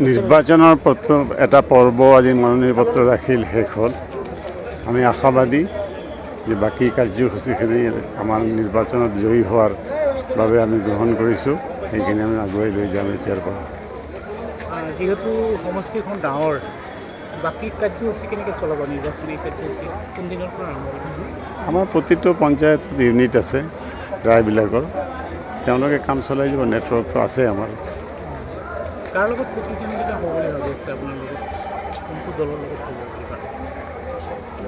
নিৰ্বাচনৰ প্ৰথম এটা পৰ্ব আজি মনোনয়ন পত্ৰ দাখিল শেষ হ'ল। আমি আশাবাদী যে বাকী কাৰ্যসূচীখিনি আমাৰ নিৰ্বাচনত জয়ী হোৱাৰ বাবে আমি গ্ৰহণ কৰিছোঁ, সেইখিনি আমি আগুৱাই লৈ যাম এতিয়াৰ পৰা। যিহেতু সমষ্টিখন ডাঙৰ, বাকী কাৰ্যসূচী কেনেকৈ চলাব? নিৰ্বাচনী কাৰ্যসূচী কোনদিনৰ পৰা আৰম্ভ কৰিব? আমাৰ প্ৰতিটো পঞ্চায়ত ইউনিট আছে ৰায়বিলাকৰ, তেওঁলোকে কাম চলাই যাব। নেটৱৰ্কটো আছে আমাৰ। কাৰ লগত প্ৰতিদ্বন্দ্বিতা হ'ব বুলি ভাবি আছে আপোনাৰ লগত? কোনটো দলৰ লগত হ'ব বুলি ভাবে?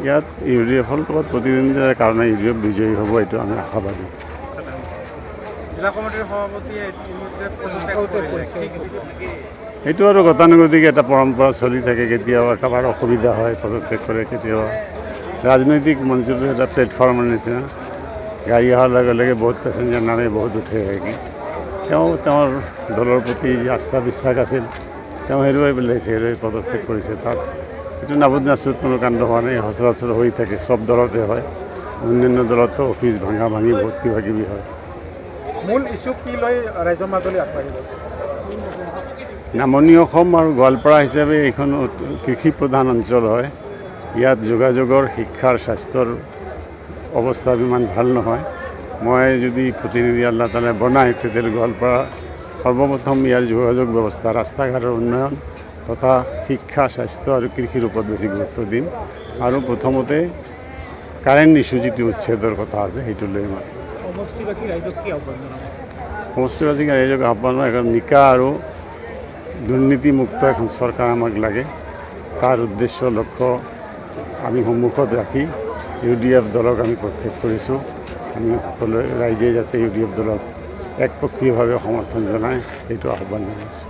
ইয়াত UDF-ৰ লগত প্ৰতিদ্বন্দ্বিতাৰ কাৰণে UDF বিজয়ী হ'ব, এইটো আমি আশাবাদী। জিলা কমিটিৰ সভাপতিয়ে এইটো আৰু গতানুগতিক এটা পৰম্পৰা চলি থাকে। কেতিয়াবা কাৰোবাৰ অসুবিধা হয়, পদত্যাগ কৰে। কেতিয়াবা ৰাজনৈতিক মঞ্চটো এটা প্লেটফৰ্মৰ নিচিনা, গাড়ী অহাৰ লগে লগে বহুত পেচেঞ্জাৰ নামে বহুত উঠে আহি। তেওঁৰ দলৰ প্ৰতি যি আস্থা বিশ্বাস আছিল, তেওঁ হেৰুৱাই পেলাইছে, হেৰুৱাই পদত্যাগ কৰিছে। তাত এইটো নাবুদ নাচুত কোনো কাণ্ড হোৱা নাই, সচৰাচৰ হৈ থাকে, চব দলতে হয়। অন্যান্য দলতো অফিচ ভাঙা ভাঙি বহুত কিবা কিবি হয়। মূল ইছ্যু কি লৈ ৰাইজৰ মাজলৈ আগবাঢ়িব? নামনি অসম আৰু গোৱালপাৰা হিচাপে এইখন কৃষি প্ৰধান অঞ্চল হয়। ইয়াত যোগাযোগৰ, শিক্ষাৰ, স্বাস্থ্যৰ অৱস্থা ইমান ভাল নহয়। মই যদি প্ৰতিনিধি আল্লাহ তালে বনায়, তেতিয়াহ'লে গোৱালপাৰা সৰ্বপ্ৰথম ইয়াৰ যোগাযোগ ব্যৱস্থা, ৰাস্তা ঘাটৰ উন্নয়ন তথা শিক্ষা, স্বাস্থ্য আৰু কৃষিৰ ওপৰত বেছি গুৰুত্ব দিম। আৰু প্ৰথমতে কাৰেণ্ট ইছ্যু যিটো উচ্ছেদৰ কথা আছে, সেইটো লৈ মই সমষ্টিবাসী ৰাইজক কি আহ্বান জনাব? সমষ্টিবাসী ৰাইজক আহ্বান এখন নিকা আৰু দুৰ্নীতিমুক্ত এখন চৰকাৰ আমাক লাগে। তাৰ উদ্দেশ্য, লক্ষ্য আমি সন্মুখত ৰাখি UDF দলক আমি প্ৰক্ষেপ কৰিছোঁ। আমি সকলোৱে ৰাইজে যাতে UDF দলক একপক্ষীয়ভাৱে সমৰ্থন জনায়, সেইটো আহ্বান জনাইছোঁ।